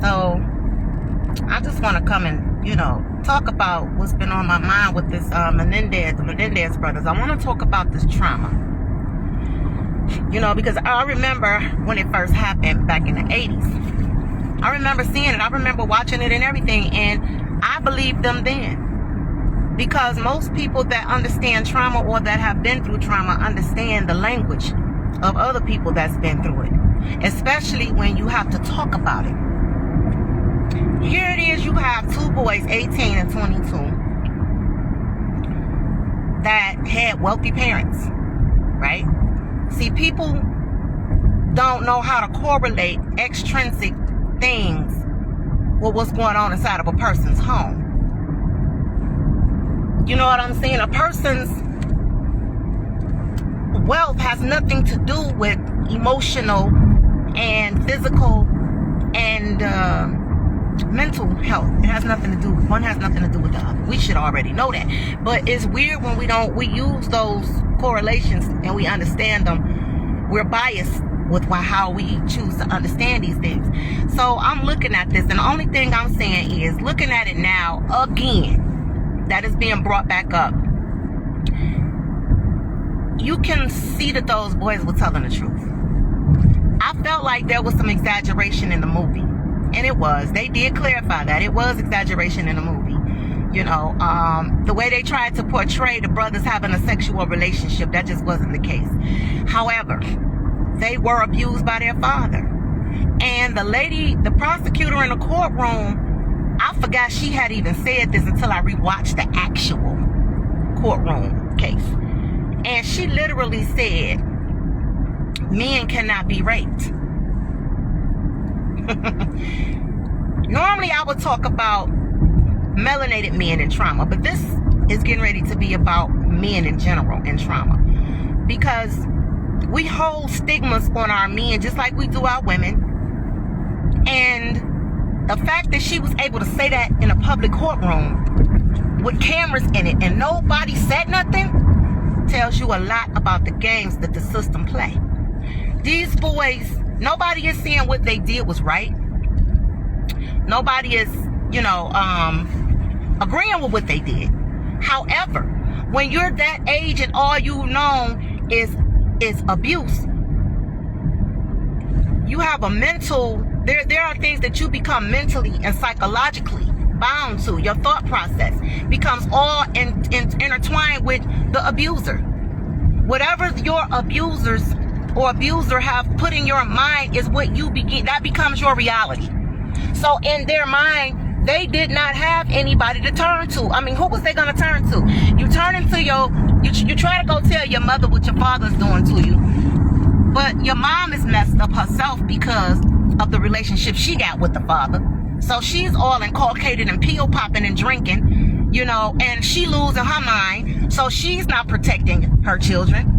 So I just want to come and, talk about what's been on my mind with this the Menendez brothers. I want to talk about this trauma. Because I remember when it first happened back in the 80s. I remember seeing it. I remember watching it and everything. And I believed them then. Because most people that understand trauma or that have been through trauma understand the language of other people that's been through it. Especially when you have to talk about it. Here it is, you have two boys, 18 and 22, that had wealthy parents, right? See, people don't know how to correlate extrinsic things with what's going on inside of a person's home. You know what I'm saying? A person's wealth has nothing to do with emotional and physical and mental health. It has nothing to do. One has nothing to do with the other. We should already know that. But it's weird when we use those correlations and we understand them. We're biased with how we choose to understand these things. So I'm looking at this, and the only thing I'm saying is, looking at it now again, that is being brought back up. You can see that those boys were telling the truth. I felt like there was some exaggeration in the movie. And it was. They did clarify that. It was exaggeration in the movie. The way they tried to portray the brothers having a sexual relationship, that just wasn't the case. However, they were abused by their father. And the lady, the prosecutor in the courtroom, I forgot she had even said this until I rewatched the actual courtroom case. And she literally said, men cannot be raped. Normally I would talk about melanated men and trauma, but this is getting ready to be about men in general and trauma, because we hold stigmas on our men just like we do our women. And the fact that she was able to say that in a public courtroom with cameras in it and nobody said nothing tells you a lot about the games that the system play. These boys, nobody is saying what they did was right. Nobody is, agreeing with what they did. However, when you're that age and all you know is abuse, you have a mental, there are things that you become mentally and psychologically bound to. Your thought process becomes all intertwined with the abuser. Whatever your abusers or abuser have put in your mind is what you begin, that becomes your reality. So in their mind, they did not have anybody to turn to. I mean, who was they going to turn to? You turn into you try to go tell your mother what your father's doing to you, but your mom is messed up herself because of the relationship she got with the father. So she's all inculcated and pill popping and drinking, and she losing her mind. So she's not protecting her children.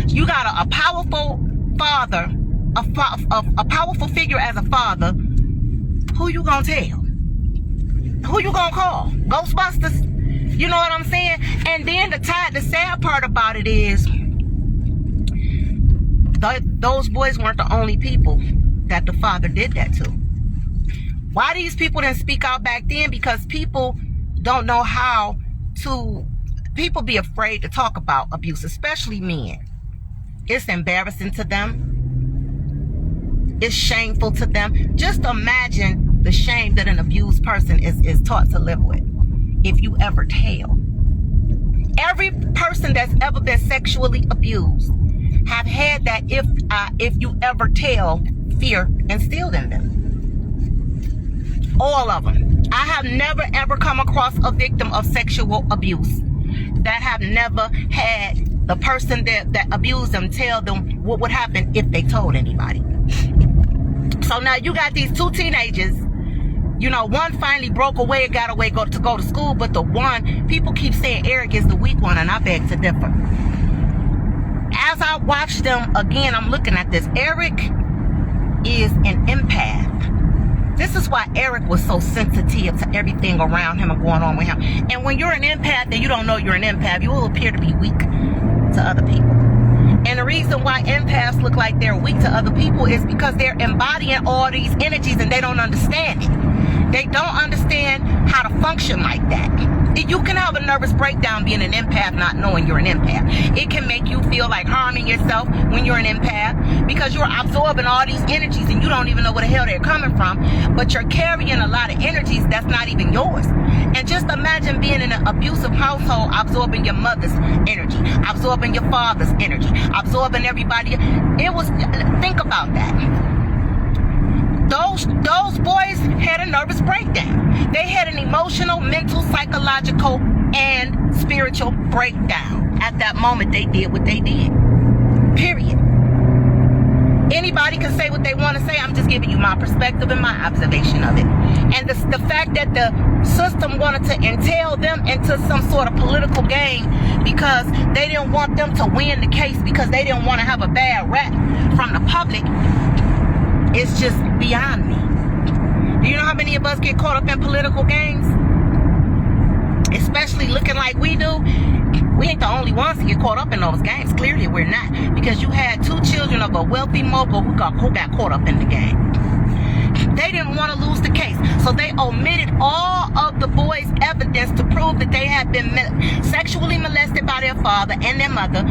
You got a powerful father, a powerful figure as a father. Who you gonna tell? Who you gonna call? Ghostbusters? You know what I'm saying? And then the sad part about it is, those boys weren't the only people that the father did that to. Why these people didn't speak out back then? Because people don't know how to. People be afraid to talk about abuse, especially men. It's embarrassing to them. It's shameful to them. Just imagine the shame that an abused person is taught to live with. If you ever tell. Every person that's ever been sexually abused have had that if you ever tell fear instilled in them. All of them. I have never ever come across a victim of sexual abuse that have never had the person that abused them tell them what would happen if they told anybody. So now you got these two teenagers, one finally broke away and got away to go to school, but the one, people keep saying Eric is the weak one, and I beg to differ. As I watch them again, I'm looking at this. Eric is an empath. This is why Eric was so sensitive to everything around him and going on with him. And when you're an empath and you don't know you're an empath, you will appear to be weak to other people. And the reason why empaths look like they're weak to other people is because they're embodying all these energies and they don't understand it. They don't understand how to function like that. You can have a nervous breakdown being an empath, not knowing you're an empath. It can make you feel like harming yourself when you're an empath because you're absorbing all these energies and you don't even know where the hell they're coming from, but you're carrying a lot of energies that's not even yours. And just imagine being in an abusive household, absorbing your mother's energy, absorbing your father's energy, absorbing everybody. Think about that. Those boys had a nervous breakdown. They had an emotional, mental, psychological, and spiritual breakdown. At that moment, they did what they did. Period. Anybody can say what they want to say. I'm just giving you my perspective and my observation of it. And the fact that the system wanted to entail them into some sort of political game because they didn't want them to win the case because they didn't want to have a bad rap from the public, it's just beyond me. Do you know how many of us get caught up in political games? Especially looking like we do. We ain't the only ones to get caught up in those games. Clearly we're not. Because you had 2 children of a wealthy mogul who got caught up in the game. They didn't want to lose the case. So they omitted all of the boys' evidence to prove that they had been sexually molested by their father and their mother,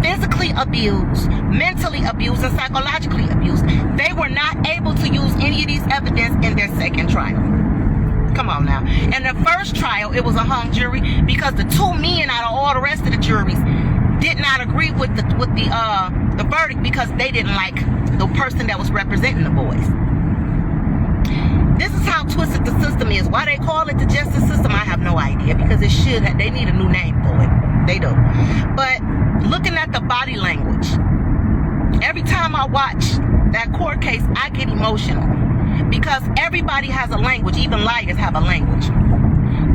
physically abused, mentally abused, and psychologically abused. They were not able to use any of these evidence in their second trial. Come on now. In the first trial, it was a hung jury because the 2 men out of all the rest of the juries did not agree with the verdict because they didn't like the person that was representing the boys. This is how twisted the system is. Why they call it the justice system, I have no idea, because they need a new name for it. They do. But looking at the body language, every time I watch that court case, I get emotional because everybody has a language. Even liars have a language.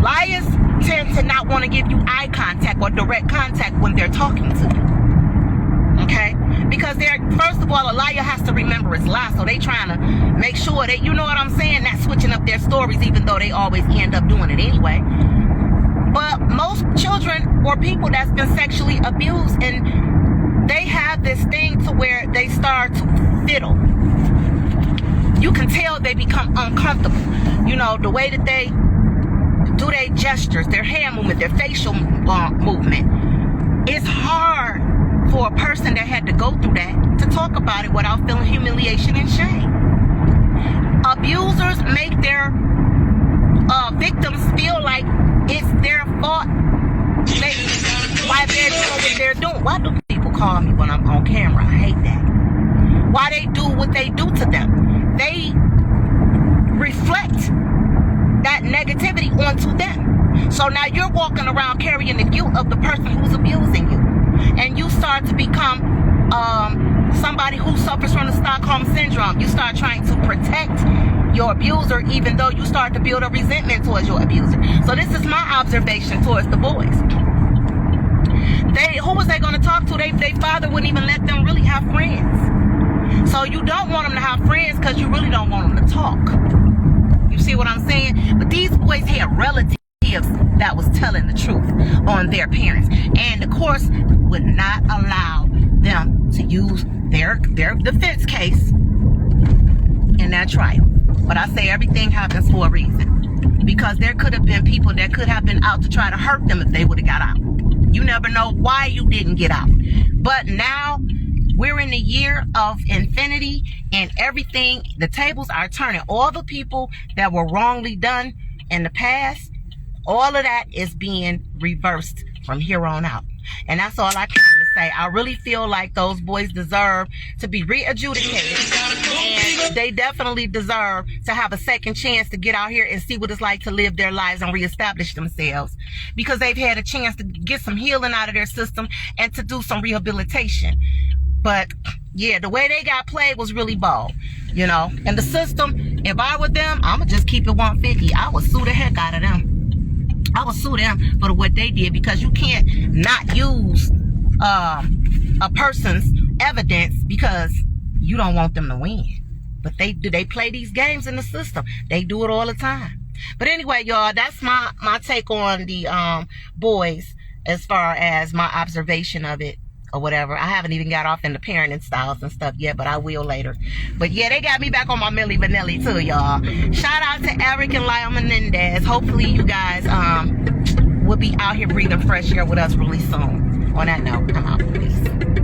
Liars tend to not want to give you eye contact or direct contact when they're talking to you. Okay? Because first of all, a liar has to remember his lie, so they trying to make sure that, you know what I'm saying, not switching up their stories, even though they always end up doing it anyway. But most children or people that's been sexually abused, and they have this thing to where they start to fiddle. You can tell they become uncomfortable. You know, the way that they do their gestures, their hand movement, their facial movement. It's hard for a person that had to go through that to talk about it without feeling humiliation and shame. Abusers make their victims feel like it's their fault why they're doing what they're doing. Why do people call me when I'm on camera? I hate that. Why they do what they do to them. They reflect that negativity onto them. So now you're walking around carrying the guilt of the person who's abusing you. And you start to become somebody who suffers from the Stockholm Syndrome. You start trying to protect your abuser, even though you start to build a resentment towards your abuser. So this is my observation towards the boys. Who was they going to talk to? Their father wouldn't even let them really have friends. So you don't want them to have friends because you really don't want them to talk. You see what I'm saying? But these boys had relatives that was telling the truth on their parents, and the courts would not allow them to use their defense case in that trial. But I say everything happens for a reason, because there could have been people that could have been out to try to hurt them if they would have got out. You never know why you didn't get out. But now we're in the year of infinity, and everything, the tables are turning. All the people that were wrongly done in the past, all of that is being reversed from here on out. And that's all I came to say. I really feel like those boys deserve to be re-adjudicated. And they definitely deserve to have a second chance to get out here and see what it's like to live their lives and reestablish themselves. Because they've had a chance to get some healing out of their system and to do some rehabilitation. But yeah, the way they got played was really bald, you know. And the system, if I were them, I'ma just keep it 150. I would sue the heck out of them. I would sue them for what they did, because you can't not use a person's evidence because you don't want them to win. But they play these games in the system. They do it all the time. But anyway, y'all, that's my take on the boys as far as my observation of it. or whatever. I haven't even got off into parenting styles and stuff yet, but I will later. But yeah, they got me back on my Milli Vanilli too, y'all. Shout out to Erik&Lyle Menendez. Hopefully you guys will be out here breathing fresh air with us really soon. On that note, I'm out. Peace.